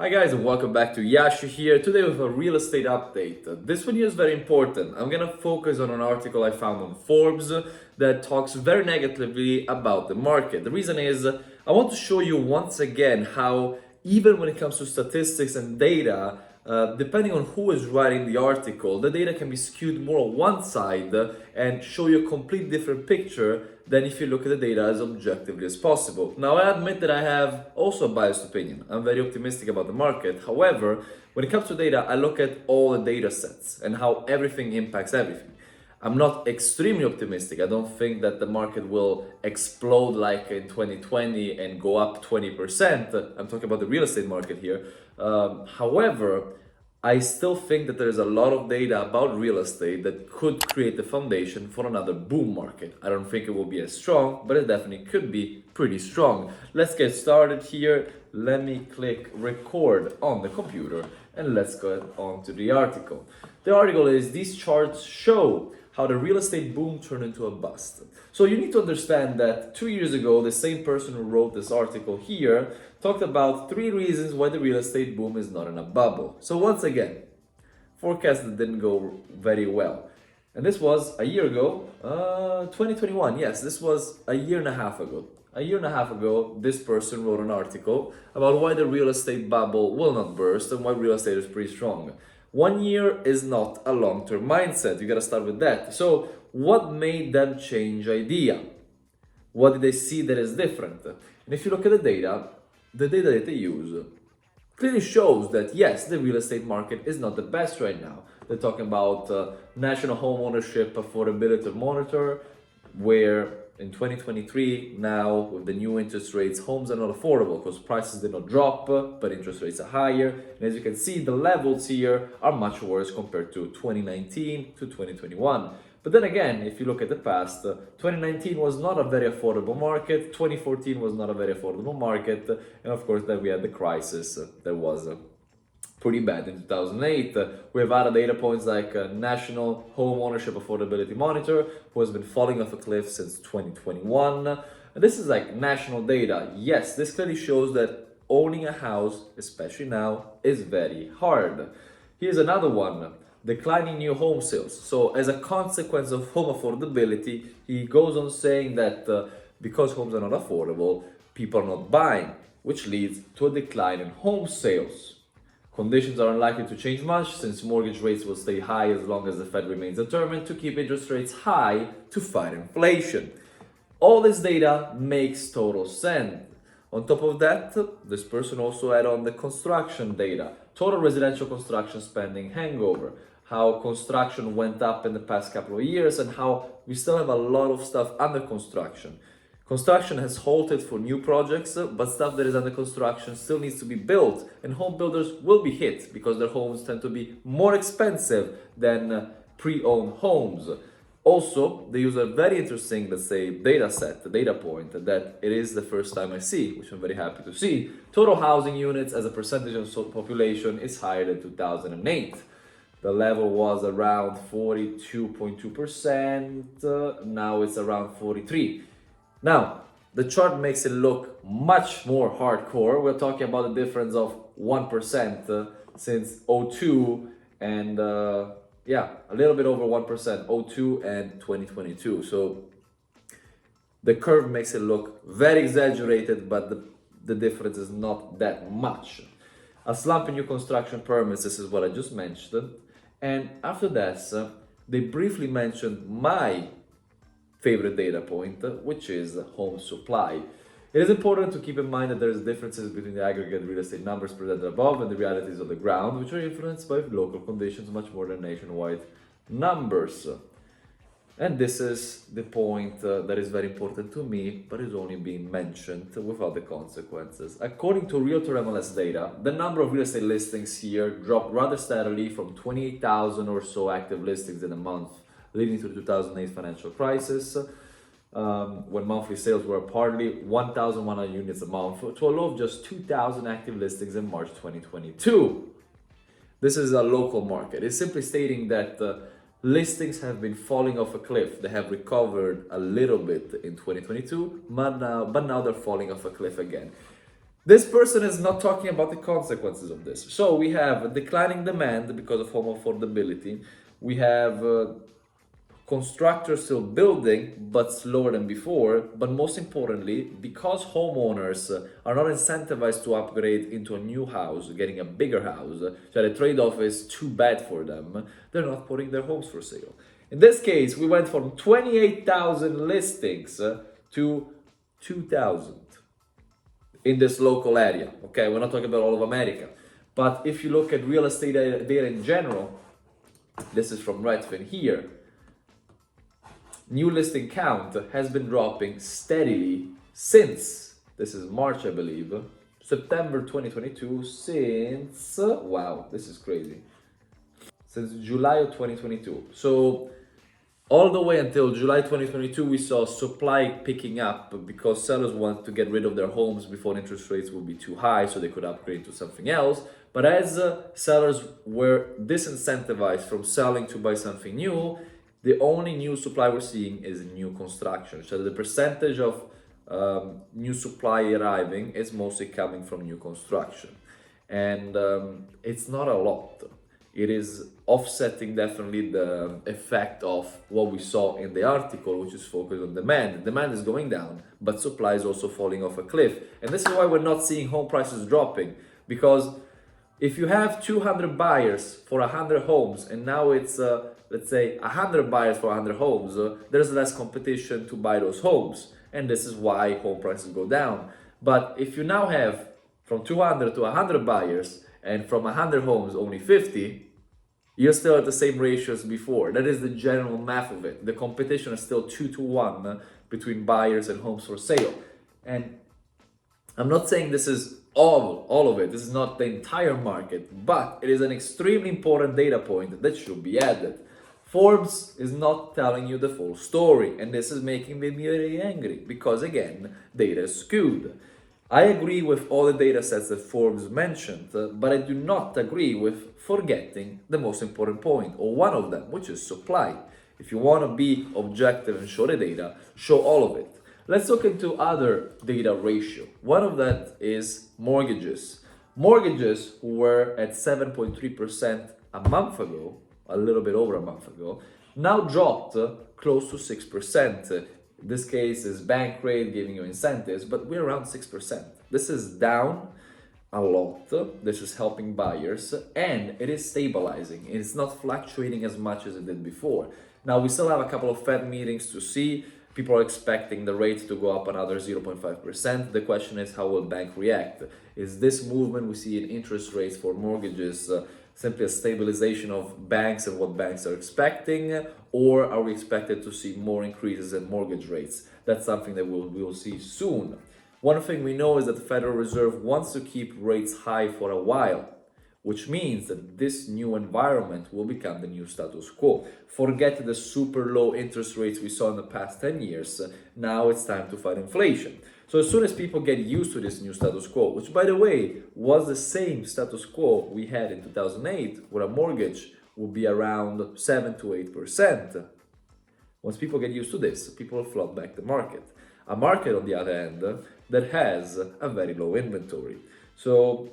Hi guys and welcome back to Yashu here. Today with a real estate update. This one here is very important. I'm gonna focus on an article I found on Forbes that talks very negatively about the market. The reason is I want to show you once again how even when it comes to statistics and data, depending on who is writing the article, the data can be skewed more on one side and show you a complete different picture than if you look at the data as objectively as possible. Now, I admit that I have also a biased opinion. I'm very optimistic about the market. However, when it comes to data, I look at all the data sets and how everything impacts everything. I'm not extremely optimistic. I don't think that the market will explode like in 2020 and go up 20%. I'm talking about the real estate market here. However, I still think that there is a lot of data about real estate that could create the foundation for another boom market. I don't think it will be as strong, but it definitely could be pretty strong. Let's get started here. Let me click record on the computer and let's go on to the article. The article is these charts show how the real estate boom turned into a bust. So you need to understand that 2 years ago, the same person who wrote this article here talked about 3 reasons why the real estate boom is not in a bubble. So once again, forecast that didn't go very well. And this was a year ago, 2021. Yes, this was a year and a half ago. A year and a half ago, this person wrote an article about why the real estate bubble will not burst and why real estate is pretty strong. 1 year is not a long-term mindset. You gotta start with that. So what made them change idea? What did they see that is different? And if you look at the data that they use clearly shows that yes, the real estate market is not the best right now. They're talking about National Home Ownership Affordability Monitor, where in 2023, now with the new interest rates, homes are not affordable because prices did not drop, but interest rates are higher. And as you can see, the levels here are much worse compared to 2019 to 2021. But then again, if you look at the past, 2019 was not a very affordable market, 2014 was not a very affordable market, and of course then we had the crisis that was pretty bad in 2008. We have other data points like National Home Ownership Affordability Monitor, who has been falling off a cliff since 2021. And this is like national data. Yes, this clearly shows that owning a house, especially now, is very hard. Here's another one. Declining new home sales. So as a consequence of home affordability, he goes on saying that because homes are not affordable, people are not buying, which leads to a decline in home sales. Conditions are unlikely to change much since mortgage rates will stay high as long as the Fed remains determined to keep interest rates high to fight inflation. All this data makes total sense. On top of that, this person also added on the construction data, total residential construction spending hangover, how construction went up in the past couple of years and how we still have a lot of stuff under construction. Construction has halted for new projects, but stuff that is under construction still needs to be built, and home builders will be hit because their homes tend to be more expensive than pre-owned homes. Also, they use a very interesting, let's say, data point that it is the first time I see, which I'm very happy to see. Total housing units as a percentage of population is higher than 2008. The level was around 42.2%, now it's around 43%. Now, the chart makes it look much more hardcore. We're talking about a difference of 1% since 02 and a little bit over 1%, 02 and 2022. So the curve makes it look very exaggerated, but the difference is not that much. A slump in new construction permits, this is what I just mentioned. And after this, they briefly mentioned my favorite data point, which is home supply. It is important to keep in mind that there is differences between the aggregate real estate numbers presented above and the realities of the ground, which are influenced by local conditions much more than nationwide numbers. And this is the point that is very important to me, but is only being mentioned without the consequences. According to Realtor MLS data, the number of real estate listings here dropped rather steadily from 28,000 or so active listings in a month leading to the 2008 financial crisis, when monthly sales were partly 1,100 units a month, to a low of just 2,000 active listings in March 2022. This is a local market. It's simply stating that listings have been falling off a cliff. They have recovered a little bit in 2022, but now they're falling off a cliff again. This person is not talking about the consequences of this. So we have a declining demand because of home affordability. We have constructors still building, but slower than before. But most importantly, because homeowners are not incentivized to upgrade into a new house, getting a bigger house, so the trade-off is too bad for them, they're not putting their homes for sale. In this case, we went from 28,000 listings to 2,000 in this local area. Okay, we're not talking about all of America. But if you look at real estate data in general, this is from Redfin here, new listing count has been dropping steadily since, this is March, I believe, September 2022, since, wow, this is crazy, since July of 2022. So all the way until July 2022, we saw supply picking up because sellers wanted to get rid of their homes before interest rates would be too high so they could upgrade to something else. But as sellers were disincentivized from selling to buy something new, the only new supply we're seeing is new construction. So the percentage of new supply arriving is mostly coming from new construction. And it's not a lot. It is offsetting definitely the effect of what we saw in the article, which is focused on demand. Demand is going down, but supply is also falling off a cliff. And this is why we're not seeing home prices dropping, because if you have 200 buyers for 100 homes and now it's let's say 100 buyers for 100 homes, there's less competition to buy those homes, and this is why home prices go down. But if you now have from 200 to 100 buyers and from 100 homes only 50, you're still at the same ratio as before. That is the general math of it. The competition is still 2-to-1 between buyers and homes for sale. And I'm not saying this is all of it. This is not the entire market, but it is an extremely important data point that should be added. Forbes is not telling you the full story, and this is making me very angry because, again, data is skewed. I agree with all the data sets that Forbes mentioned, but I do not agree with forgetting the most important point, or one of them, which is supply. If you want to be objective and show the data, show all of it. Let's look into other data ratio. One of that is mortgages. Mortgages were at 7.3% a month ago, a little bit over a month ago, now dropped close to 6%. This case is bank rate giving you incentives, but we're around 6%. This is down a lot. This is helping buyers, and it is stabilizing. It's not fluctuating as much as it did before. Now, we still have a couple of Fed meetings to see. People are expecting the rate to go up another 0.5%. The question is, how will bank react? Is this movement we see in interest rates for mortgages simply a stabilization of banks and what banks are expecting, or are we expected to see more increases in mortgage rates? That's something that we will see soon. One thing we know is that the Federal Reserve wants to keep rates high for a while, which means that this new environment will become the new status quo. Forget the super low interest rates we saw in the past 10 years. Now it's time to fight inflation. So as soon as people get used to this new status quo, which by the way was the same status quo we had in 2008, where a mortgage would be around 7 to 8%. Once people get used to this, people will flood back the market. A market, on the other hand, that has a very low inventory. So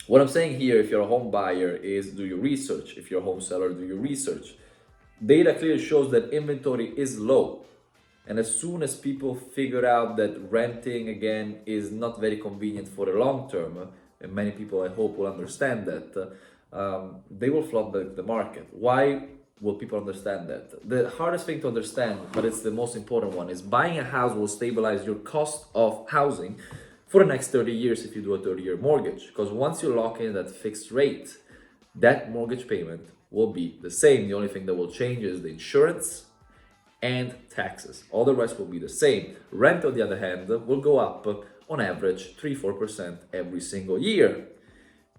what I'm saying here, if you're a home buyer, is do your research. If you're a home seller, do your research. Data clearly shows that inventory is low. And as soon as people figure out that renting, again, is not very convenient for the long term, and many people, I hope, will understand that, they will flood the market. Why will people understand that? The hardest thing to understand, but it's the most important one, is buying a house will stabilize your cost of housing for the next 30 years if you do a 30-year mortgage. Because once you lock in that fixed rate, that mortgage payment will be the same. The only thing that will change is the insurance and taxes. All the rest will be the same. Rent, on the other hand, will go up on average 3-4% every single year.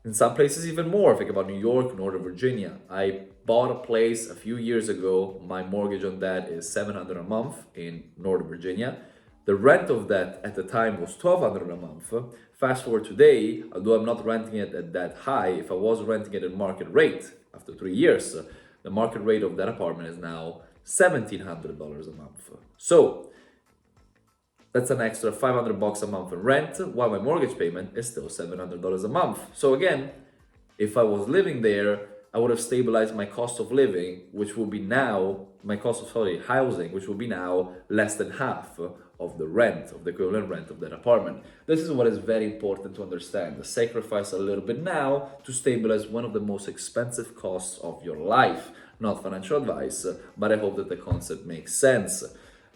In some places even more. Think about New York, Northern Virginia. I bought a place a few years ago. My mortgage on that is $700 a month in Northern Virginia. The rent of that at the time was $1,200 a month. Fast forward today, although I'm not renting it at that high, if I was renting it at market rate after 3 years, the market rate of that apartment is now $1,700 a month. So That's an extra $500 a month in rent, while my mortgage payment is still $700 a month. So again, if I was living there, I would have stabilized my cost of living, which will be now, my cost of housing, which will be now less than half of the rent, of the equivalent rent of that apartment. This is what is very important to understand. Sacrifice a little bit now to stabilize one of the most expensive costs of your life. Not financial advice, but I hope that the concept makes sense.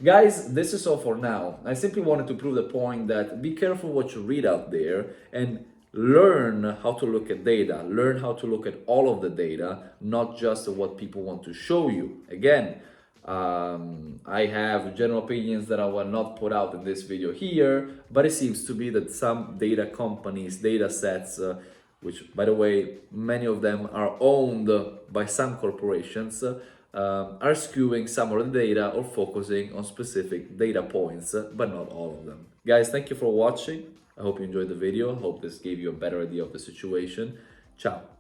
Guys, this is all for now. I simply wanted to prove the point that be careful what you read out there and learn how to look at data. Learn how to look at all of the data, not just what people want to show you. Again, I have general opinions that I will not put out in this video here, but it seems to be that some data companies, data sets, which by the way, many of them are owned by some corporations, are skewing some of the data or focusing on specific data points, but not all of them. Guys, thank you for watching. I hope you enjoyed the video. I hope this gave you a better idea of the situation. Ciao.